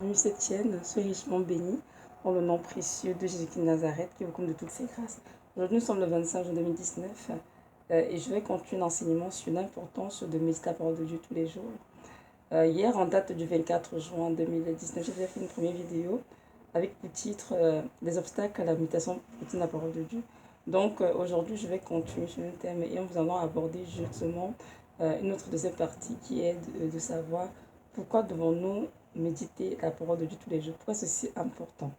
Bienvenue cette chaîne, sois richement béni en le nom précieux de Jésus-Christ de Nazareth qui vous comble de toutes ses grâces. Aujourd'hui, nous sommes le 25 juin 2019 et je vais continuer l'enseignement sur l'importance de méditer la parole de Dieu tous les jours. Hier, en date du 24 juin 2019, j'ai fait une première vidéo avec le titre Les obstacles à la méditation de la parole de Dieu. Donc aujourd'hui, je vais continuer sur le thème et nous allons aborder justement une autre deuxième partie qui est de savoir pourquoi devons-nous méditer la parole de Dieu tous les jours. Pourquoi c'est si important?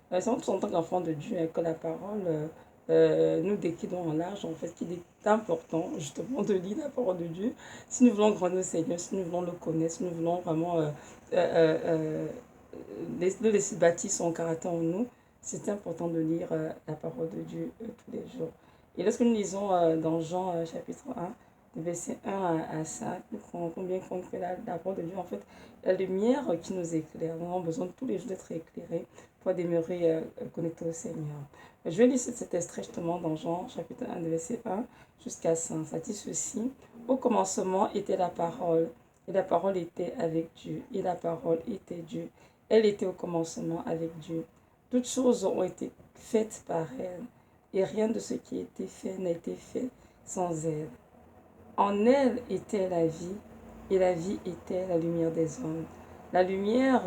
C'est en tant qu'enfant de Dieu que la parole nous décrit en large en fait qu'il est important justement de lire la parole de Dieu si nous voulons grandir au Seigneur, si nous voulons le connaître, si nous voulons vraiment le laisser bâtir son caractère en nous. C'est important de lire la parole de Dieu tous les jours. Et lorsque nous lisons dans Jean chapitre 1, versets 1 à 5, nous rendons bien compte que la parole de Dieu, en fait, la lumière qui nous éclaire. Nous avons besoin tous les jours d'être éclairés pour demeurer connectés au Seigneur. Je vais lire cet extrait justement dans Jean chapitre 1, verset 1 jusqu'à 5. Ça dit ceci. Au commencement était la parole, et la parole était avec Dieu, et la parole était Dieu. Elle était au commencement avec Dieu. Toutes choses ont été faites par elle, et rien de ce qui a été fait n'a été fait sans elle. En elle était la vie, et la vie était la lumière des hommes. La lumière,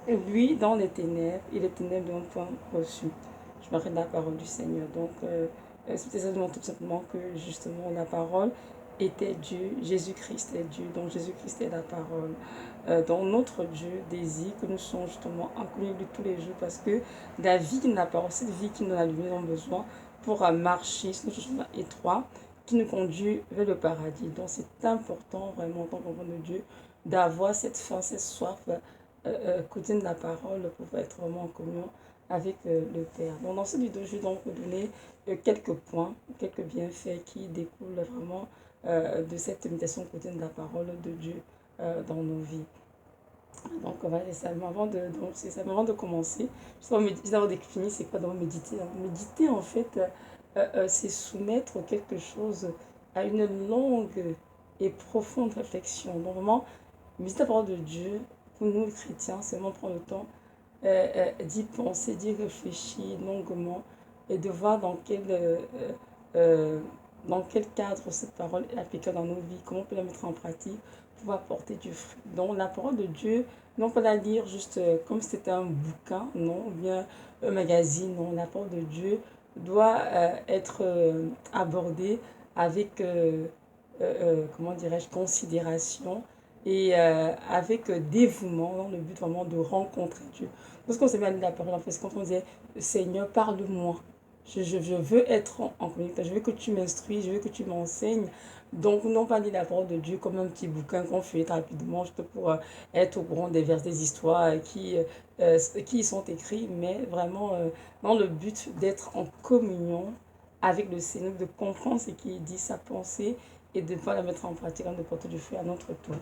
lui, dans les ténèbres, et les ténèbres n'ont point reçu. Je m'arrête de la parole du Seigneur. Donc, c'est ça tout simplement que justement la parole était Dieu, Jésus-Christ est Dieu, donc Jésus-Christ est la parole. Donc notre Dieu désire que nous soyons justement en communion de tous les jours parce que la vie de la parole, cette vie qui nous a lumière, nous besoin pour marcher sur ce chemin étroit qui nous conduit vers le paradis. Donc c'est important vraiment en tant qu'enfant de Dieu d'avoir cette faim, cette soif quotidienne de la parole pour être vraiment en communion avec le Père. Donc dans cette vidéo, je vais donc vous donner quelques points, quelques bienfaits qui découlent vraiment de cette méditation quotidienne de la parole de Dieu dans nos vies. Donc voilà, avant de commencer, juste avant de finir, c'est quoi donc méditer? Méditer en fait, c'est soumettre quelque chose à une longue et profonde réflexion. Donc vraiment, méditer la parole de Dieu, pour nous les chrétiens, c'est vraiment prendre le temps d'y penser, d'y réfléchir longuement et de voir dans quel cadre cette parole est applicable dans nos vies, comment on peut la mettre en pratique pour apporter du fruit. Donc la parole de Dieu, non pas la lire juste comme si c'était un bouquin, non, ou bien un magazine, non, la parole de Dieu doit être abordée avec, comment dirais-je, considération et avec dévouement dans le but vraiment de rencontrer Dieu. Lorsqu'on s'est mis à lire la parole, en fait, c'est quand on disait Seigneur, parle-moi. Je veux être en communication, je veux que tu m'instruis, je veux que tu m'enseignes. Donc, non pas lire la parole de Dieu comme un petit bouquin qu'on fait rapidement, juste pour être au courant des vers, des histoires qui y sont écrits, mais vraiment dans le but d'être en communion avec le Seigneur, de comprendre ce qu'il dit, sa pensée, et de pouvoir la mettre en pratique, de porter du fruit à notre tour.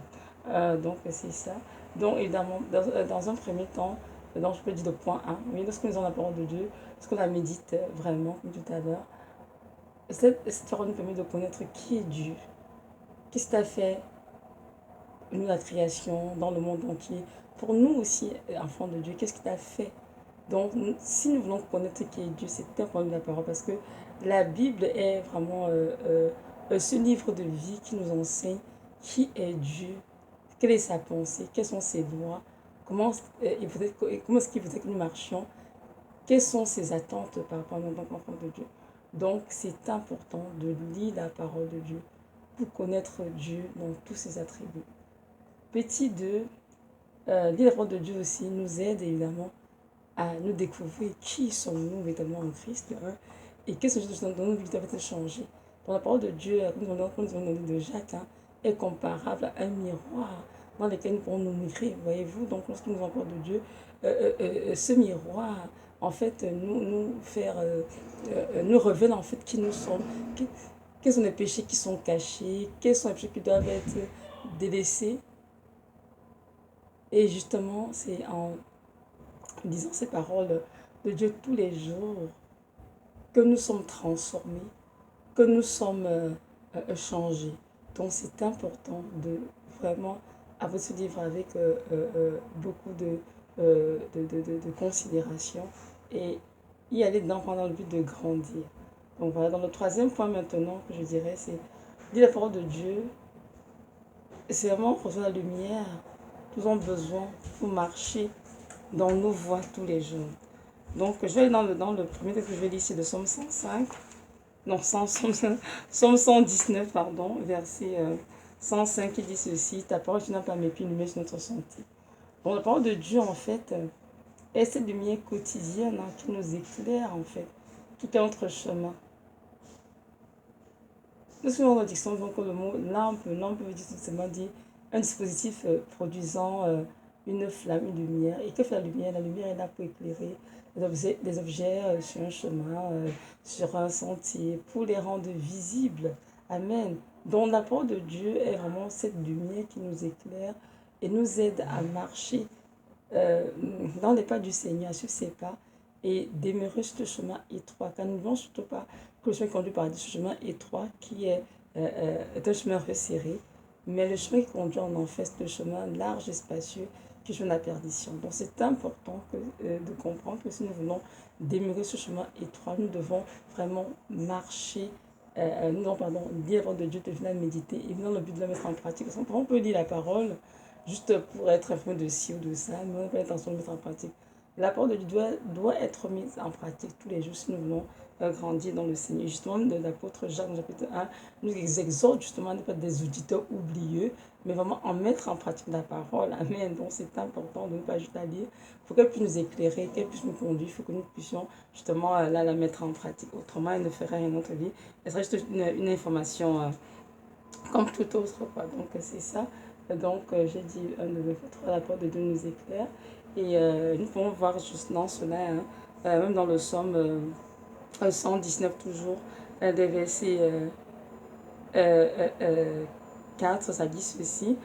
Donc, c'est ça. Donc, évidemment, dans un premier temps, donc je peux dire le point 1, mais lorsque nous avons la parole de Dieu, lorsqu'on la médite vraiment, comme tout à l'heure, cette parole nous permet de connaître qui est Dieu, qu'est-ce qu'il a fait, nous, la création, dans le monde entier, pour nous aussi, enfants de Dieu, qu'est-ce qu'il a fait. Donc, si nous voulons connaître qui est Dieu, c'est important de la parole parce que la Bible est vraiment ce livre de vie qui nous enseigne qui est Dieu, quelle est sa pensée, quelles sont ses lois, comment est-ce qu'il voudrait que nous marchions, quelles sont ses attentes par rapport à nous en tant qu'enfants de Dieu. Donc, c'est important de lire la parole de Dieu pour connaître Dieu dans tous ses attributs. Petit 2, lire la parole de Dieu aussi nous aide évidemment à nous découvrir qui sommes-nous véritablement en Christ et quelles sont les choses dans nos vies qui doivent être changées. Dans la parole de Dieu, comme nous avons dit de Jacques, est comparable à un miroir dans lequel nous pourrons nous mirer. Voyez-vous, donc lorsque nous avons la parole de Dieu, ce miroir, en fait, nous révèle en fait qui nous sommes, quels sont les péchés qui sont cachés, quels sont les péchés qui doivent être délaissés. Et justement, c'est en disant ces paroles de Dieu tous les jours que nous sommes transformés, que nous sommes changés. Donc c'est important de vraiment à votre livre avec beaucoup de considération et y aller dedans pendant le but de grandir. Donc voilà, dans le troisième point maintenant que je dirais, c'est lire la parole de Dieu. C'est vraiment recevoir la lumière. Nous avons besoin pour marcher dans nos voies tous les jours. Donc je vais aller dans le premier texte que je vais lire, c'est le Somme 105. Non, Somme 119, pardon, verset 105 qui dit ceci: ta parole, tu n'as pas mépris, lumière sur notre santé. Donc la parole de Dieu, en fait, est cette lumière quotidienne qui nous éclaire, en fait, qui est notre chemin. Nous sommes dans diction, donc le mot lampe veut dire tout simplement dire un dispositif produisant une flamme, une lumière. Et que fait la lumière? La lumière est là pour éclairer les objets sur un chemin, sur un sentier, pour les rendre visibles. Amen. Donc la parole de Dieu est vraiment cette lumière qui nous éclaire et nous aide à marcher dans les pas du Seigneur, sur ses pas, et demeurer sur le chemin étroit. Car nous ne voulons surtout pas que le chemin conduit par ce chemin étroit qui est un chemin resserré, mais le chemin qui conduit en enfer, c'est le chemin large et spacieux qui est le chemin de la perdition. Donc c'est important de comprendre que si nous voulons demeurer sur ce chemin étroit, nous devons vraiment marcher nous devons, lire la parole de Dieu, devenir méditer et dans le but de la mettre en pratique. Parce qu'on peut lire la parole juste pour être informé de ci ou de ça, mais on n'a pas l'intention de mettre en pratique. La parole de Dieu doit être mise en pratique tous les jours si nous voulons grandir dans le Seigneur. Justement, l'apôtre Jacques, dans le chapitre 1, nous exhorte justement à ne pas être des auditeurs oublieux, mais vraiment en mettre en pratique la parole. Amen. Donc c'est important de ne pas juste la lire. Il faut qu'elle puisse nous éclairer, qu'elle puisse nous conduire. Il faut que nous puissions justement la mettre en pratique. Autrement, elle ne ferait rien dans notre vie. Elle serait juste une information comme tout autre. Quoi. Donc c'est ça. Donc j'ai dit 1, 2, 3, la parole de Dieu nous éclaire. Et nous pouvons voir juste dans cela, même dans le Somme 119 toujours, des versets 4, ça dit ceci: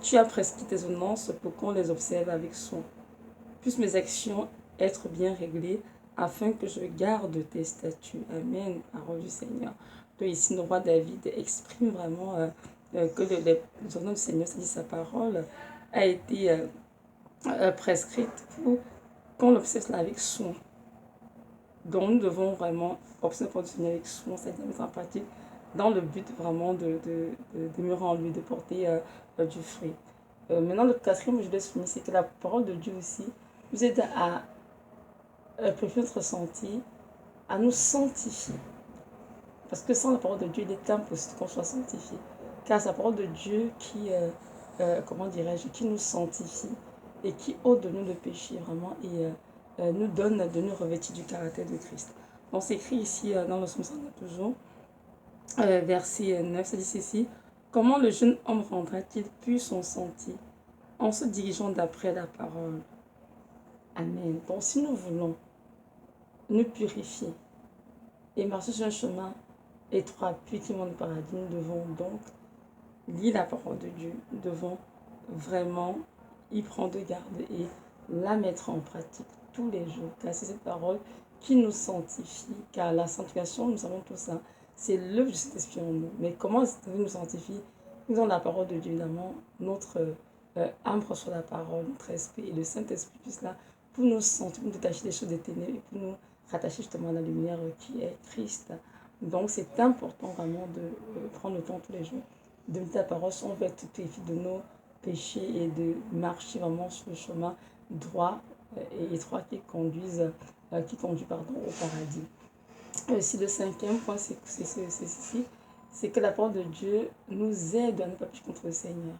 tu as prescrit tes ordonnances pour qu'on les observe avec soin. Puissent mes actions être bien réglées, afin que je garde tes statuts. Amen, parole du Seigneur. Donc ici, le roi David exprime vraiment que les ordonnances du Seigneur, c'est-à-dire sa parole, a été prescrite pour qu'on l'observe cela avec soin. Donc nous devons vraiment observer le Seigneur avec soin, c'est-à-dire mettre en pratique dans le but vraiment de demeurer en lui, de porter du fruit. Maintenant, le quatrième, je dois souligner, c'est que la parole de Dieu aussi nous aide à préparer notre sentier, à nous sanctifier. Parce que sans la parole de Dieu, il est impossible qu'on soit sanctifié. Car c'est la parole de Dieu qui, comment dirais-je, qui nous sanctifie et qui ôte de nous le péché vraiment et nous donne de nous revêtir du caractère de Christ. Donc c'est écrit ici dans le Psaume 109 toujours, verset 9, ça dit ceci: comment le jeune homme rendra-t-il pur son sentier en se dirigeant d'après la parole? Amen. Donc si nous voulons nous purifier et marcher sur un chemin étroit, puis qui monte au paradis, nous devons donc lire la parole de Dieu. Nous devons vraiment y prendre garde et la mettre en pratique tous les jours. Car c'est cette parole qui nous sanctifie. Car la sanctification, nous savons tout ça, c'est l'œuvre du Saint-Esprit en nous. Mais comment nous sanctifie? Nous avons la parole de Dieu, évidemment. Notre âme reçoit la parole, notre esprit et le Saint-Esprit plus là pour nous sentir, nous détacher des choses des ténèbres et pour nous rattacher justement à la lumière qui est Christ. Donc c'est important vraiment de prendre le temps tous les jours de mettre la parole, on veut être purifié de nos péchés et de marcher vraiment sur le chemin droit et étroit qui conduit au paradis. Aussi le cinquième point, c'est ceci, c'est que la parole de Dieu nous aide à ne pas pécher contre le Seigneur.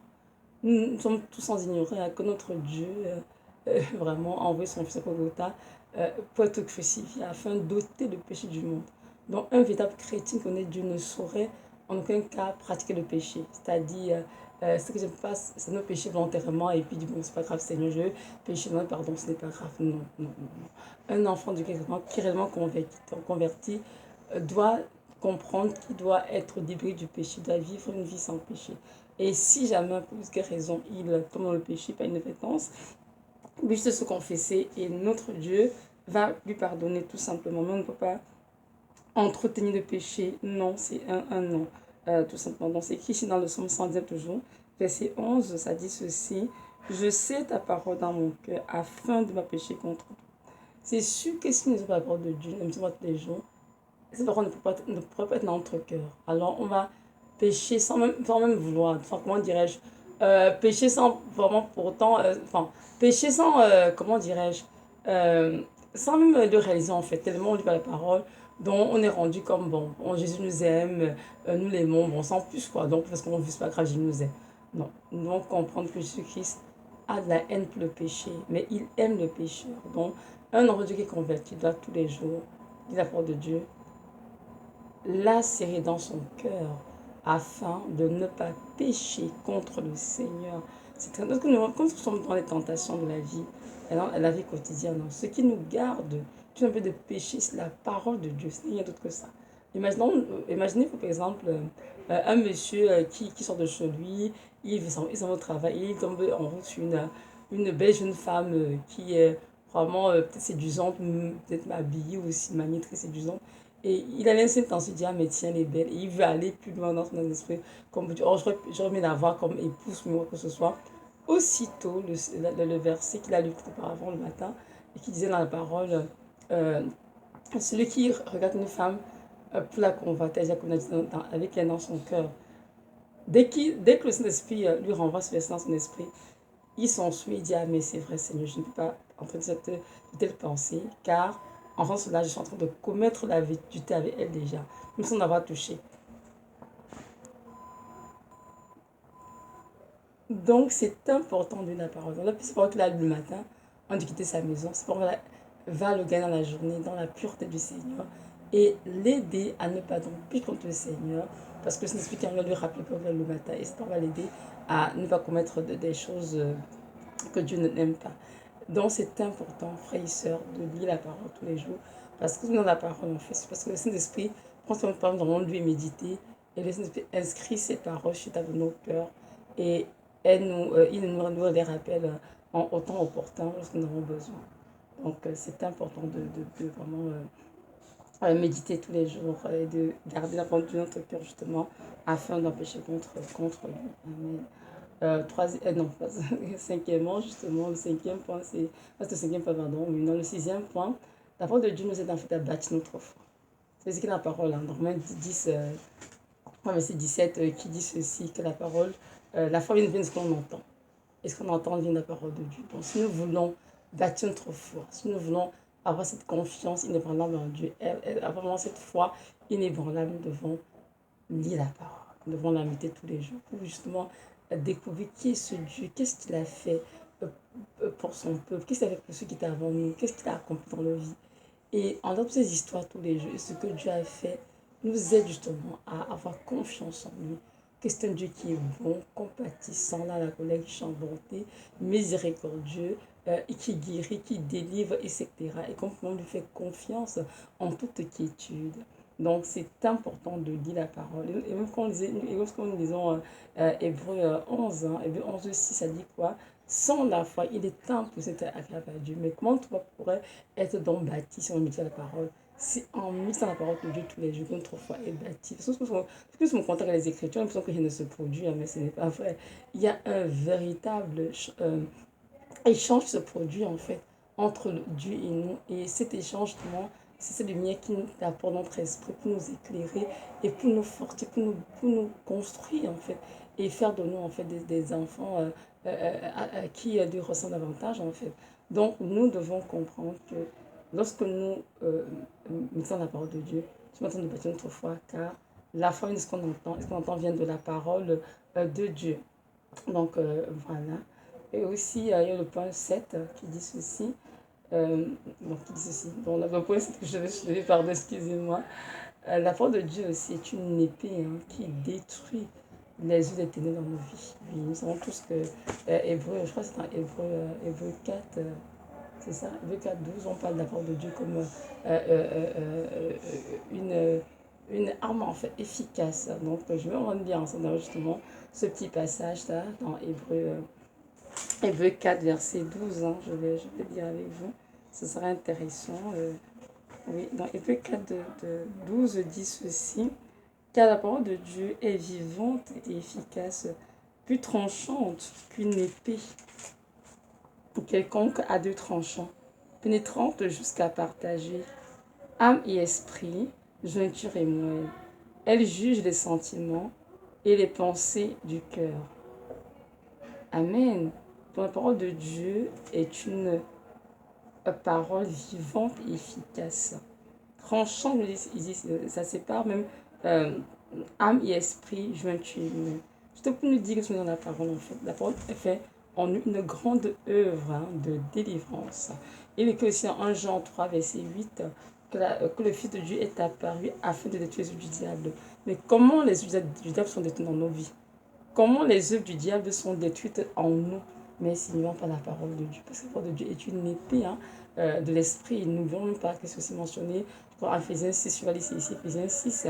Nous sommes tous sans ignorer que notre Dieu vraiment a envoyé son fils à Golgotha pour être crucifié afin d'ôter le péché du monde. Donc un véritable chrétien qui connaît Dieu ne saurait en aucun cas pratiquer le péché. C'est-à-dire, ce que je passe, c'est nos péchés volontairement et puis du bon, c'est pas grave, Seigneur, je péché, non, pardon, ce n'est pas grave. Non, non, non. Un enfant de quelqu'un qui est réellement converti doit comprendre qu'il doit être débris du péché, doit vivre une vie sans péché. Et si jamais, pour quelque raison, il tombe dans le péché par inadvertance, il peut juste se confesser et notre Dieu va lui pardonner tout simplement. Mais on ne peut pas entretenir le péché. Non, c'est un non, tout simplement. Donc c'est écrit ici dans le Psaume 119 toujours, verset 11, ça dit ceci. Je sais ta parole dans mon cœur afin de m'empêcher contre toi. C'est sûr que si nous avons la parole de Dieu, nous sommes tous les jours, cette parole ne pourrait pas être dans notre cœur. Alors on va pécher sans même vouloir. Enfin, comment dirais-je, pécher sans vraiment pourtant. Enfin, pécher sans, comment dirais-je, euh, sans même le réaliser en fait. Tellement on lit pas la parole, dont on est rendu comme bon Jésus nous aime, nous l'aimons, bon, sans plus quoi. Donc, parce qu'on ne vit pas grave, Jésus nous aime. Non. Nous devons comprendre que Jésus-Christ a de la haine pour le péché, mais il aime le pécheur. Donc, un enfant de Dieu qui est converti doit tous les jours lire la parole de Dieu, la serrer dans son cœur afin de ne pas pécher contre le Seigneur. C'est très que nous, quand nous sommes dans les tentations de la vie, la vie quotidienne, ce qui nous garde tout un peu de péché, c'est la parole de Dieu. Ce n'est rien d'autre que ça. Imaginez par exemple un monsieur qui sort de chez lui, il s'en va au travail, il tombe en route sur une belle jeune femme qui est vraiment peut-être séduisante, peut-être habillée aussi, maniée très séduisante. Et il a laissé le temps de se dire, ah, mais tiens, elle est belle. Et il veut aller plus loin dans son esprit. Comme oh, j'aurais aimé la voir comme épouse, mais que ce soit. Aussitôt, le verset qu'il a lu auparavant le matin, et qui disait dans la parole, euh, celui qui regarde une femme pour la convoiter, avec elle dans son cœur, dès que le Saint-Esprit lui renvoie ce verset dans son esprit, il s'ensuit, il dit, ah, mais c'est vrai, Seigneur, je ne peux pas entrer de telle pensée, car en faisant cela, je suis en train de commettre la vétusté avec elle déjà, même sans avoir touché. Donc, c'est important de la parole. Donc, la plus parole qu'il a lu le matin, on dit quitter sa maison, c'est pour va le gagner dans la journée, dans la pureté du Seigneur, et l'aider à ne pas tomber contre le Seigneur, parce que c'est l'Esprit qui va lui rappeler le matin, et ça va l'aider à ne pas commettre des choses que Dieu n'aime pas. Donc c'est important, frères et sœurs, de lire la parole tous les jours. Parce que dans la parole, on fait, c'est parce que le Saint-Esprit prend son parole dans lui et méditer. Et le Saint-Esprit inscrit ses paroles sur nos cœurs. Et il nous les rappelle en autant opportun lorsque nous avons besoin. Donc c'est important de vraiment méditer tous les jours et de garder la parole de notre cœur justement afin d'empêcher contre lui. Amen. Non, pas, cinquièmement, justement, le cinquième point, c'est le cinquième point, pardon, oui, non, le sixième point, la parole de Dieu nous aide en fait à bâtir notre foi. C'est ce qu'il y a dans la parole, hein, dans Romains 10, verset 17, qui dit ceci, que la parole, la foi vient de ce qu'on entend. Et ce qu'on entend vient de la parole de Dieu. Donc, si nous voulons bâtir notre foi, si nous voulons avoir cette confiance inébranlable en Dieu, avoir vraiment cette foi inébranlable, nous devons lire la parole. Nous devons la méditer tous les jours pour justement découvrir qui est ce Dieu, qu'est-ce qu'il a fait pour son peuple, qu'est-ce qu'il a fait pour ceux qui étaient avant nous, qu'est-ce qu'il a accompli dans leur vie. Et en dehors de ces histoires tous les jours, et ce que Dieu a fait nous aide justement à avoir confiance en lui. Que c'est un Dieu qui est bon, compatissant, dans la colère, qui chante bonté, miséricordieux, et qui guérit, qui délivre, etc. Et qu'on peut lui faire confiance en toute quiétude. Donc c'est important de lire la parole. Et même quand nous lisons Hébreu 11, hein, Hébreu 11 aussi, ça dit quoi? Sans la foi, il est impossible d'être agréable à Dieu. Mais comment toi pourrais être donc bâti si on médite la parole? C'est en méditant la parole de Dieu tous les jours que notre foi est bâtie. Parce que mon contact avec les Écritures, j'ai l'impression que rien ne se produit, hein, mais ce n'est pas vrai. Il y a un véritable échange qui se produit en fait entre Dieu et nous. Et cet échange, c'est cette lumière qui nous apporte notre esprit pour nous éclairer et pour nous fortifier, pour nous construire en fait. Et faire de nous en fait des enfants qui lui ressemblent davantage en fait. Donc nous devons comprendre que lorsque nous mettons la parole de Dieu, nous mettons de bâtir notre foi, car la foi est ce qu'on entend, et ce qu'on entend vient de la parole de Dieu. Donc voilà. Et aussi, il y a le point 7 qui dit ceci. Qui dit ceci. Bon, le point 7 que je devais pardon, excusez-moi. La parole de Dieu aussi est une épée qui détruit les yeux des ténèbres dans nos vies. Oui, nous savons tous que Hébreu, je crois que c'est dans Hébreu 4, c'est ça, Hébreu 4, 12, on parle de la parole de Dieu comme une arme en fait efficace. Donc, je vais rendre bien ensemble justement ce petit passage-là dans Hébreu 4, verset 12, hein, je vais lire avec vous. Ce sera intéressant. Oui, dans Hébreu 4, 12 dit ceci. Car la parole de Dieu est vivante et efficace, plus tranchante qu'une épée, quelconque à deux tranchants, pénétrante jusqu'à partager âme et esprit, jointure et moelle. Elle juge les sentiments et les pensées du cœur. Amen. Donc, la parole de Dieu est une parole vivante et efficace. Tranchant, ça sépare même âme et esprit, jointure et moelle. Je te peux nous dire que c'est dans la parole en fait. La parole est faite en une grande œuvre de délivrance. Il est écrit aussi en 1 Jean 3, verset 8, que le Fils de Dieu est apparu afin de détruire les œuvres du diable. Mais comment les œuvres du diable sont détruites dans nos vies? Comment les œuvres du diable sont détruites en nous? Mais sinon par la parole de Dieu. Parce que la parole de Dieu est une épée de l'esprit. Nous n'oublions même pas que c'est aussi mentionné. En Ephésiens 6, je vais aller ici, Ephésiens 6,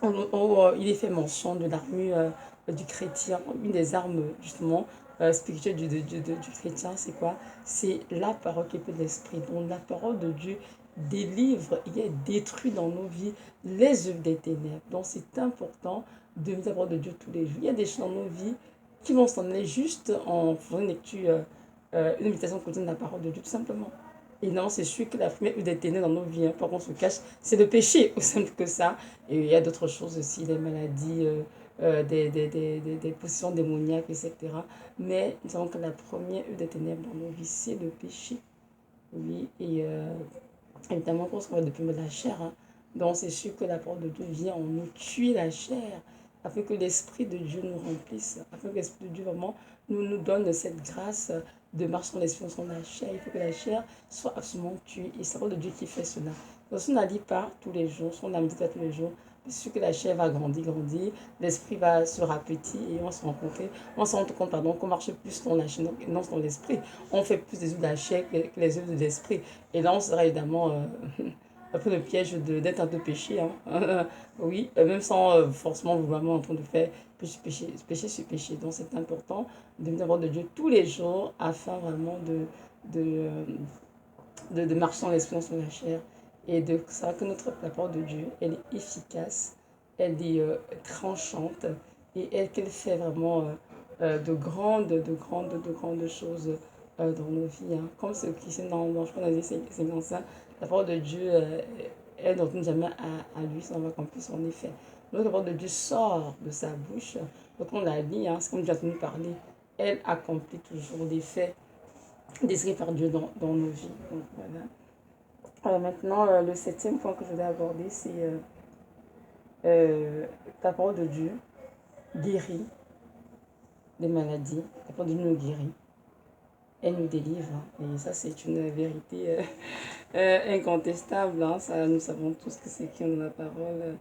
il est fait mention de l'armure du chrétien. Une des armes justement spirituelles du chrétien, c'est quoi? C'est la parole qui est de l'esprit. Donc la parole de Dieu délivre, il est détruit dans nos vies les œuvres des ténèbres. Donc c'est important de mettre la parole de Dieu tous les jours. Il y a des choses dans nos vies qui vont s'en aller juste en faisant une lecture, une méditation quotidienne de la parole de Dieu, tout simplement. Et non, c'est sûr que la première des ténèbres dans nos vies, hein, par contre, on se cache, c'est le péché, aussi simple que ça. Et il y a d'autres choses aussi, des maladies, des possessions démoniaques, etc. Mais nous savons que la première des ténèbres dans nos vies, c'est le péché. Oui, et évidemment, qu'on se voit depuis de la chair. Hein. Donc, c'est sûr que la parole de Dieu vient en nous tuer la chair, afin que l'Esprit de Dieu nous remplisse, afin que l'Esprit de Dieu vraiment nous donne cette grâce de marcher dans l'esprit, dans la chair. Il faut que la chair soit absolument tuée. Et c'est la parole de Dieu qui fait cela. Donc, si on la lit pas tous les jours, si on la médite pas tous les jours, c'est sûr que la chair va grandir, l'esprit va se rapetir et on se rend compte, pardon, qu'on marche plus dans la chair, non dans l'esprit. On fait plus des œuvres de la chair que les œuvres de l'esprit. Et là, on sera évidemment un peu le piège d'être un peu péché. Hein. Oui, même sans forcément vouloir en train de faire péché sur péché. Donc, c'est important de venir voir de Dieu tous les jours afin vraiment de marcher dans l'esprit, dans la chair. Et de savoir que la parole de Dieu, elle est efficace, elle est tranchante et qu'elle fait vraiment de grandes choses dans nos vies. Hein. Comme ce qui est dans je pense, c'est dans ça. La parole de Dieu, elle ne retourne jamais à lui sans accomplir son effet. Donc la parole de Dieu sort de sa bouche. Donc on l'a dit, hein, c'est comme Dieu a nous parler. Elle accomplit toujours l'effet désiré par Dieu dans nos vies. Donc voilà. Maintenant, le septième point que je voulais aborder, c'est la parole de Dieu guérit des maladies. La parole de Dieu nous guérit. Elle nous délivre. Et ça, c'est une vérité incontestable. Hein. Ça, nous savons tous que c'est qui dans la parole.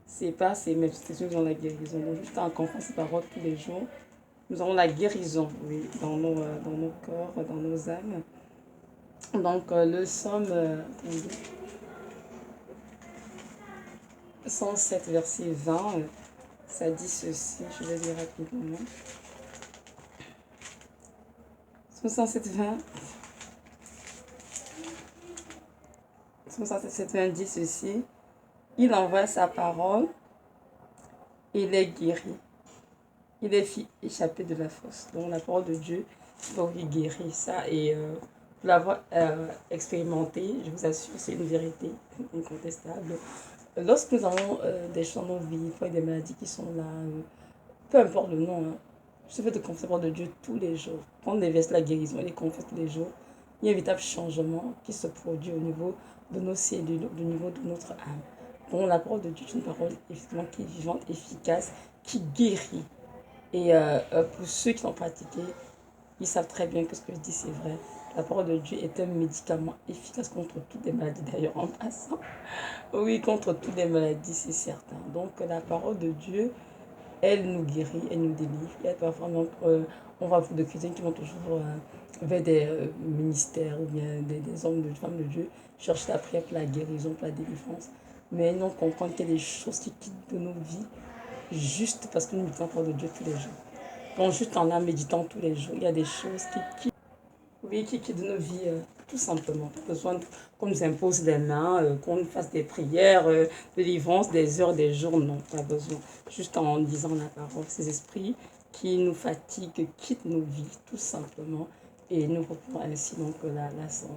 C'est pas ces manifestations qui ont la guérison. Donc, juste en comprenant ces paroles tous les jours, nous avons la guérison, oui, dans nos corps, dans nos âmes. Donc, le psaume 107, verset 20, ça dit ceci, je vais lire rapidement. 107, 20. 107, 20 dit ceci. Il envoie sa parole et les guérit. Il les fit échapper de la fosse. Donc, la parole de Dieu, il guérit ça. Et pour l'avoir expérimenté, je vous assure, c'est une vérité incontestable. Lorsque nous avons des choses dans nos vies, des maladies qui sont là, peu importe le nom, hein, je fais de confesser la parole de Dieu tous les jours. Prendre des versets de la guérison et les confesser tous les jours. Il y a un véritable changement qui se produit au niveau de nos cellules, au niveau de notre âme. Donc la parole de Dieu est une parole effectivement qui est vivante, efficace, qui guérit. Et pour ceux qui l'ont pratiqué, ils savent très bien que ce que je dis c'est vrai. La parole de Dieu est un médicament efficace contre toutes les maladies d'ailleurs en passant. Oui, contre toutes les maladies, c'est certain. Donc la parole de Dieu, elle nous guérit, elle nous délivre. Il y a parfois, on va voir des chrétiens qui vont toujours vers des ministères ou bien des hommes, des femmes de Dieu, chercher la prière pour la guérison, pour la délivrance. Mais non comprendre qu'il y a des choses qui quittent de nos vies juste parce que nous méditons la parole de Dieu tous les jours. Donc juste en la méditant tous les jours, il y a des choses qui quittent de nos vies tout simplement. Pas besoin qu'on nous impose les mains, qu'on nous fasse des prières, de délivrance, des heures, des jours, non, pas besoin. Juste en disant la parole, ces esprits qui nous fatigue quitte nos vies, tout simplement. Et nous retrouvons ainsi donc la santé.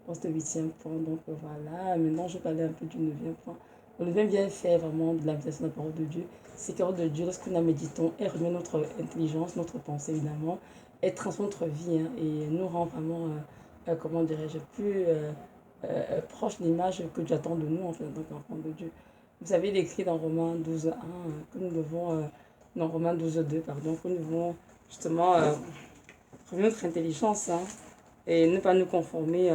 Pour ce 8e point, donc voilà. Maintenant, je vais parler un peu du 9e point. Le 9e vient faire vraiment de la méditation de la parole de Dieu. C'est que la parole de Dieu, lorsque nous la méditons, elle remet notre intelligence, notre pensée évidemment, elle transforme notre vie et nous rend vraiment, comment dirais-je, plus proche de l'image que Dieu attend de nous en fait, en tant qu'enfant de Dieu. Vous savez, il est écrit dans Romains 12:1 que nous devons, dans Romains 12:2, pardon, que nous devons justement revenir notre intelligence et ne pas nous conformer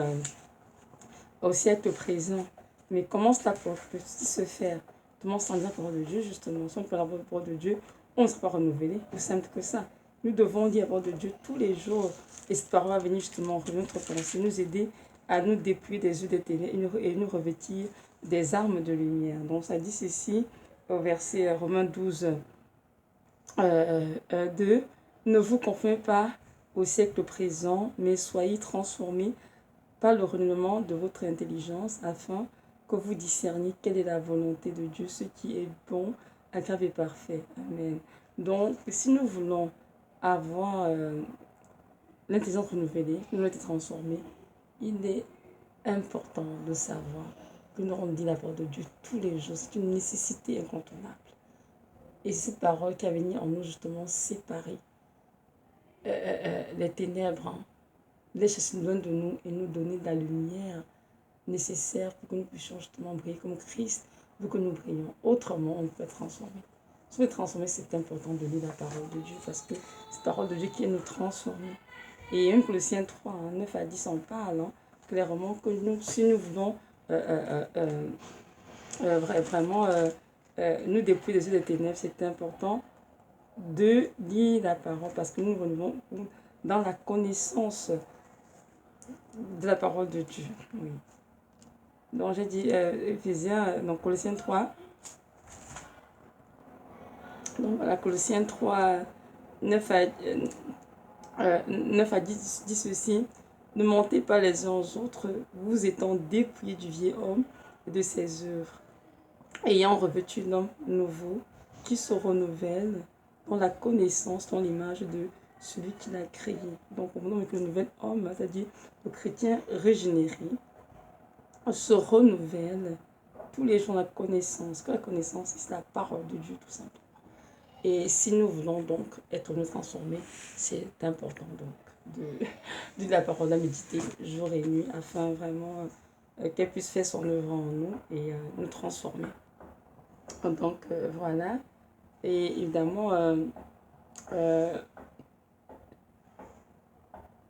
au siècle présent. Mais comment cela peut se faire? Comment sans dire la parole de Dieu, justement? Si on peut la parole de Dieu, on ne sera pas renouvelé. Plus simple que ça. Nous devons lire la parole de Dieu tous les jours. Et cette parole va venir justement revenir notre pensée, nous aider à nous dépouiller des yeux des ténèbres et nous revêtir des armes de lumière. Donc ça dit ceci au verset Romains 12, 2. Ne vous conformez pas au siècle présent, mais soyez transformés par le renouvellement de votre intelligence afin que vous discerniez quelle est la volonté de Dieu, ce qui est bon, agréable et parfait. Amen. Donc, si nous voulons avoir l'intelligence renouvelée, nous voulons être transformés, il est important de savoir que nous rendons la parole de Dieu tous les jours. C'est une nécessité incontournable. Et c'est cette parole qui a venu en nous justement séparer les ténèbres, les chasser loin de nous et nous donner de la lumière nécessaire pour que nous puissions justement briller comme Christ, pour que nous brillions. Autrement, on ne peut pas transformer. Si on veut transformer, c'est important de lire la parole de Dieu parce que c'est la parole de Dieu qui est nous transformer. Et 1 Colossiens 3, 9 à 10, on parle clairement que nous, si nous voulons vraiment nous dépouiller des yeux des ténèbres, c'est important de lire la parole parce que nous renouvelons dans la connaissance de la parole de Dieu. Oui. Donc j'ai dit Éphésiens, donc Colossiens 3. Donc voilà, Colossiens 3, 9 à 10 dit ceci. Ne mentez pas les uns aux autres, vous étant dépouillés du vieil homme et de ses œuvres, ayant revêtu l'homme nouveau qui se renouvelle dans la connaissance, dans l'image de celui qui l'a créé. Donc on avec le nouvel homme, c'est-à-dire le chrétien régénéré, se renouvelle tous les jours la connaissance. Que la connaissance, c'est la parole de Dieu tout simplement. Et si nous voulons donc être nous transformés, c'est important donc de la parole à méditer jour et nuit afin vraiment qu'elle puisse faire son œuvre en nous et nous transformer. Donc voilà. Et évidemment,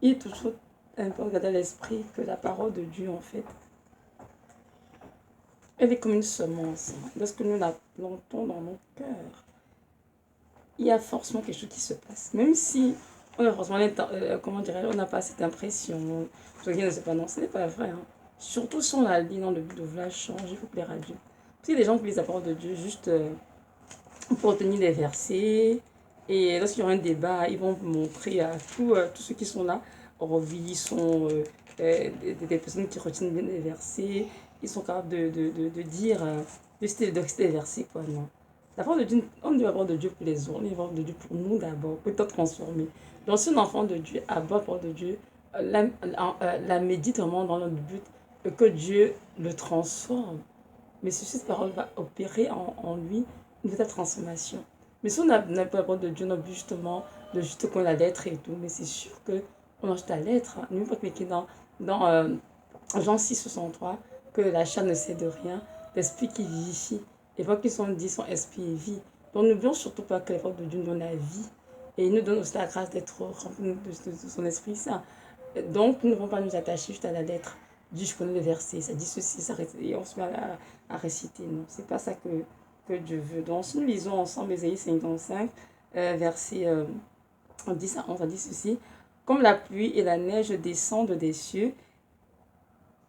il est toujours important de garder à l'esprit que la parole de Dieu, en fait, elle est comme une semence. Lorsque nous la plantons dans nos cœurs, il y a forcément quelque chose qui se passe. Même si on a forcément, comment dirais-je, on n'a pas cette impression, ce qui ne se passe, non, ce n'est pas vrai. Surtout si on la lit dans le but de vouloir changer, il faut plaire à Dieu. Parce qu'il y a des gens qui lisent la parole de Dieu juste pour obtenir des versets. Et lorsqu'il y aura un débat, ils vont montrer à tous ceux qui sont là, ils sont des personnes qui retiennent bien les versets. Ils sont capables de dire, de citer des versets, quoi, non. La parole de Dieu, on dit la parole de Dieu pour les autres, on dit la parole de Dieu pour nous d'abord, pour être transformé. Donc si un enfant de Dieu aborde la parole de Dieu, la médite vraiment dans le but que Dieu le transforme. Mais cette parole va opérer en lui une véritable transformation. Mais si on n'a pas la parole de Dieu, on a justement de juste connaître la lettre et tout, mais c'est sûr qu'on a juste la lettre. N'oubliez pas qu'il est dans Jean 6, 63, que la chair ne sait de rien, l'esprit qui vivifie. Et voilà qu'ils sont dit, son esprit et vie. Donc n'oublions surtout pas que la parole de Dieu nous donne la vie. Et il nous donne aussi la grâce d'être remplis de son esprit saint. Donc nous ne devons pas nous attacher juste à la lettre. Dieu, je connais le verset, ça dit ceci, ça et on se met à réciter. Non, c'est pas ça que Dieu veut. Donc si nous lisons ensemble Ésaïe 55, verset 10 à 11, ça dit ceci. Comme la pluie et la neige descendent des cieux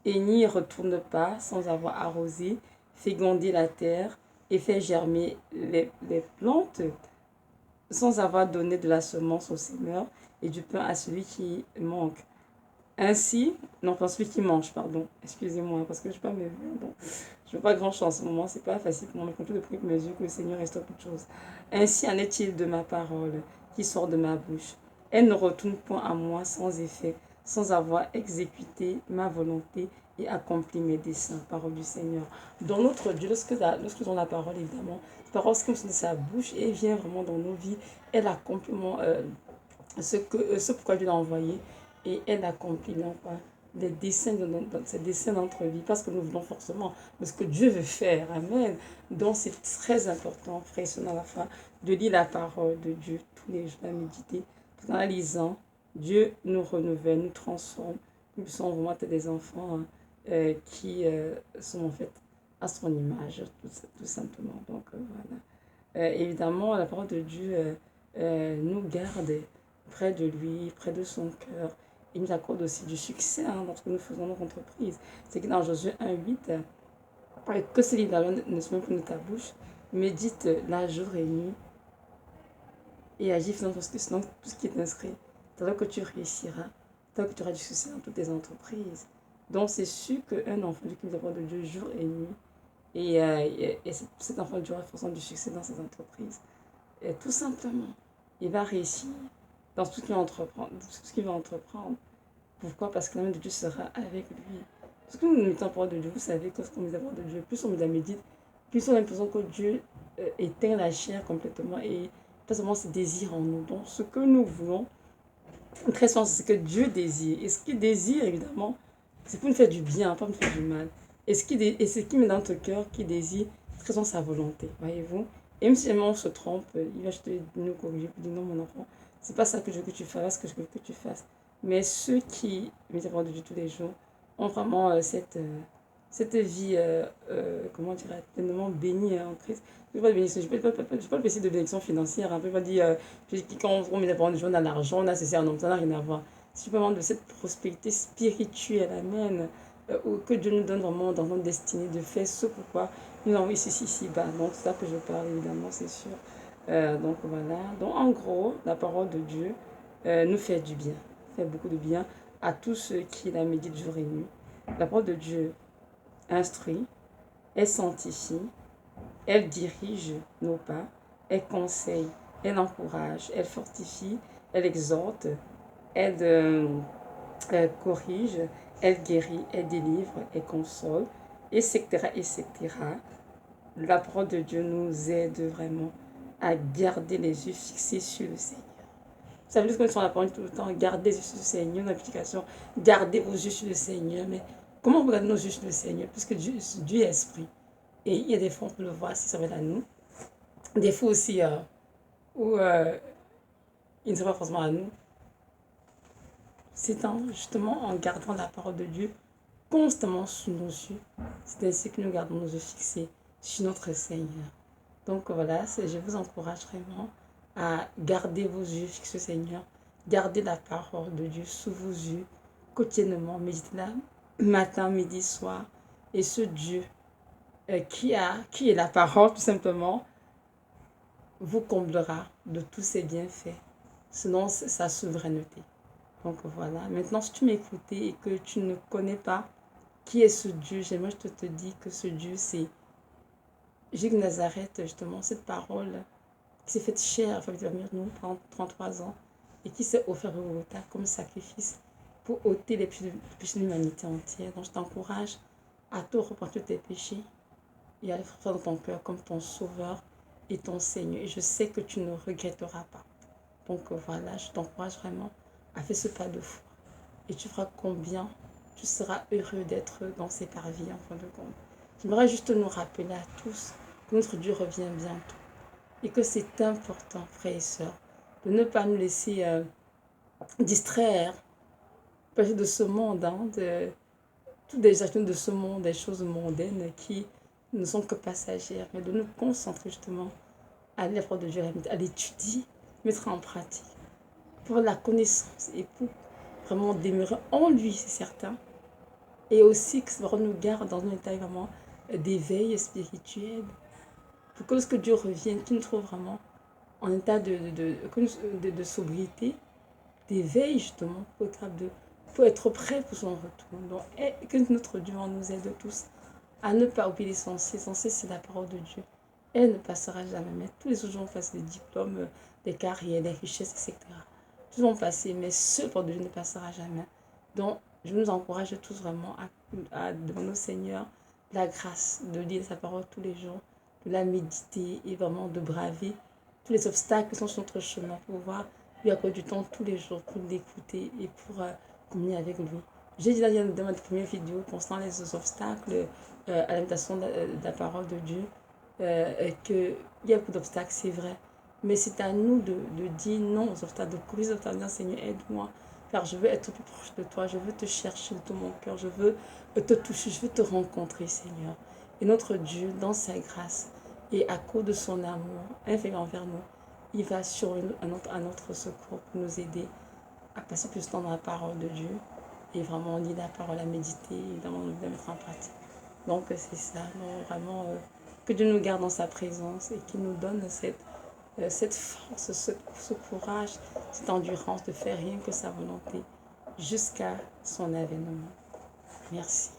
et n'y retournent pas sans avoir arrosé, fécondé la terre et fait germer les plantes, sans avoir donné de la semence au semeur et du pain à celui qui manque. Ainsi, non, pas celui qui mange, pardon, excusez-moi, parce que je ne pas mes bon, je veux pas grand chose en ce moment, c'est pas facile pour moi, mais compte de prier pour mes yeux que le Seigneur restaure toutes choses. Ainsi en est-il de ma parole qui sort de ma bouche. Elle ne retourne point à moi sans effet, sans avoir exécuté ma volonté et accompli mes desseins. Parole du Seigneur. Dans notre Dieu, lorsque dans la parole, évidemment, la parole, c'est comme si de sa bouche et vient vraiment dans nos vies. Elle accomplit ce pourquoi Dieu l'a envoyé et elle accomplit les desseins ses desseins dans notre vie, parce que nous voulons forcément de ce que Dieu veut faire. Amen. Donc c'est très important, frère et à la fin, de lire la parole de Dieu tous les jours, à méditer. En la lisant, Dieu nous renouvelle, nous transforme. Nous sommes vraiment des enfants qui sont en fait à son image, tout simplement. Donc voilà. Évidemment, la parole de Dieu nous garde près de lui, près de son cœur. Il nous accorde aussi du succès lorsque nous faisons notre entreprise. C'est que dans Josué 1:8, que ce livre ne se met plus de ta bouche, médite là jour et nuit et agis selon tout ce qui est inscrit. C'est là que tu réussiras, c'est là que tu auras du succès dans toutes tes entreprises. Donc c'est sûr qu'un enfant qui nous apporte de Dieu jour et nuit, et cet enfant du aura du succès dans ses entreprises. Et tout simplement, il va réussir dans tout ce qu'il va entreprendre. Pourquoi? Parce que la main de Dieu sera avec lui. Parce que nous mettons en parole de Dieu, vous savez, quand on met la parole de Dieu, plus on met la médite, plus on a l'impression que Dieu éteint la chair complètement et pas seulement ses désirs en nous. Donc, ce que nous voulons, très souvent, c'est ce que Dieu désire. Et ce qu'il désire, évidemment, c'est pour nous faire du bien, pas nous faire du mal. Et ce qui met dans ton cœur, qui désire, c'est très souvent sa volonté, voyez-vous. Et même si on se trompe, il va juste nous corriger pour dire non, mon enfant, c'est pas ça que je veux que tu fasses, ce que je veux que tu fasses. Mais ceux qui mettent la parole de Dieu tous les jours ont vraiment cette vie, comment dirais-je, pleinement bénie en Christ. Je ne peux pas le de bénédiction financière. Je ne peux pas dire, quand on met la parole de Dieu, on a l'argent, on a ceci, non, ça n'a rien à voir. C'est vraiment de cette prospérité spirituelle, amen, que Dieu nous donne vraiment dans notre destinée de faire ce pourquoi nous avons ici-bas. Donc, c'est ça que je parle, évidemment, c'est sûr. Donc, voilà. Donc, en gros, la parole de Dieu nous fait du bien, fait beaucoup de bien à tous ceux qui la méditent jour et nuit. La parole de Dieu instruit, elle sanctifie, elle dirige nos pas, elle conseille, elle encourage, elle fortifie, elle exhorte, elle corrige, elle guérit, elle délivre, elle console, etc., etc. La parole de Dieu nous aide vraiment à garder les yeux fixés sur le Seigneur. Vous savez, lorsqu'on est sur la parole tout le temps, gardez les yeux sur le Seigneur, une application, gardez vos yeux sur le Seigneur. Mais comment on regarde nos yeux sur le Seigneur? Puisque Dieu est esprit. Et il y a des fois, on peut le voir si ça va à nous. Des fois aussi, où il ne sera pas forcément à nous. C'est justement en gardant la parole de Dieu constamment sous nos yeux. C'est ainsi que nous gardons nos yeux fixés sur notre Seigneur. Donc voilà, je vous encourage vraiment à garder vos yeux fixés, Seigneur. Gardez la parole de Dieu sous vos yeux quotidiennement. Méditez-la matin, midi, soir. Et ce Dieu qui est la parole, tout simplement, vous comblera de tous ses bienfaits, selon sa souveraineté. Donc voilà, maintenant si tu m'écoutes et que tu ne connais pas qui est ce Dieu, j'aimerais que je te dise que ce Dieu, c'est Jésus de Nazareth, justement, cette parole qui s'est faite chair, enfin, nous pendant 33 ans, et qui s'est offert au Golgotha comme sacrifice pour ôter les péchés de l'humanité entière. Donc je t'encourage à te repentir tes péchés et à le faire dans ton cœur comme ton sauveur et ton Seigneur. Et je sais que tu ne regretteras pas. Donc voilà, je t'encourage vraiment à faire ce pas de foi. Et tu feras combien tu seras heureux d'être dans ces parvis en fin de compte. J'aimerais juste nous rappeler à tous que notre Dieu revient bientôt. Et que c'est important, frères et sœurs, de ne pas nous laisser distraire de ce monde, de toutes les actions de ce monde, des choses mondaines qui ne sont que passagères, mais de nous concentrer justement à l'œuvre de Dieu, à l'étudier, mettre en pratique pour la connaissance et pour vraiment demeurer en lui, c'est certain. Et aussi que ça nous garde dans un état vraiment d'éveil spirituel. Pour que lorsque Dieu revienne, qu'il nous trouve vraiment en état de sobriété, d'éveil justement, pour être prêt pour son retour. Donc, et que notre Dieu nous aide tous à ne pas oublier l'essentiel. L'essentiel, c'est la parole de Dieu. Elle ne passera jamais. Mais tous les autres jours, on fasse des diplômes, des carrières, des richesses, etc. Tout vont passer, mais ce pour Dieu ne passera jamais. Donc, je nous encourage tous vraiment à demander au Seigneur la grâce de lire sa parole tous les jours, de la méditer et vraiment de braver tous les obstacles qui sont sur notre chemin pour pouvoir lui accorder du temps tous les jours pour l'écouter et pour communier avec lui. J'ai dit dans ma première vidéo concernant les obstacles à l'imitation de la parole de Dieu qu'il y a beaucoup d'obstacles, c'est vrai. Mais c'est à nous de dire non aux obstacles, de courir aux obstacles, de dire Seigneur, aide-moi, car je veux être plus proche de toi, je veux te chercher de tout mon cœur, je veux te toucher, je veux te rencontrer, Seigneur. Et notre Dieu, dans sa grâce et à cause de son amour infini envers nous, il va survenir à notre secours pour nous aider à passer plus de temps dans la parole de Dieu et vraiment lire la parole, à méditer et vraiment la mettre en pratique. Donc c'est ça, donc, vraiment que Dieu nous garde dans sa présence et qu'il nous donne cette force, ce courage, cette endurance de faire rien que sa volonté jusqu'à son avènement. Merci.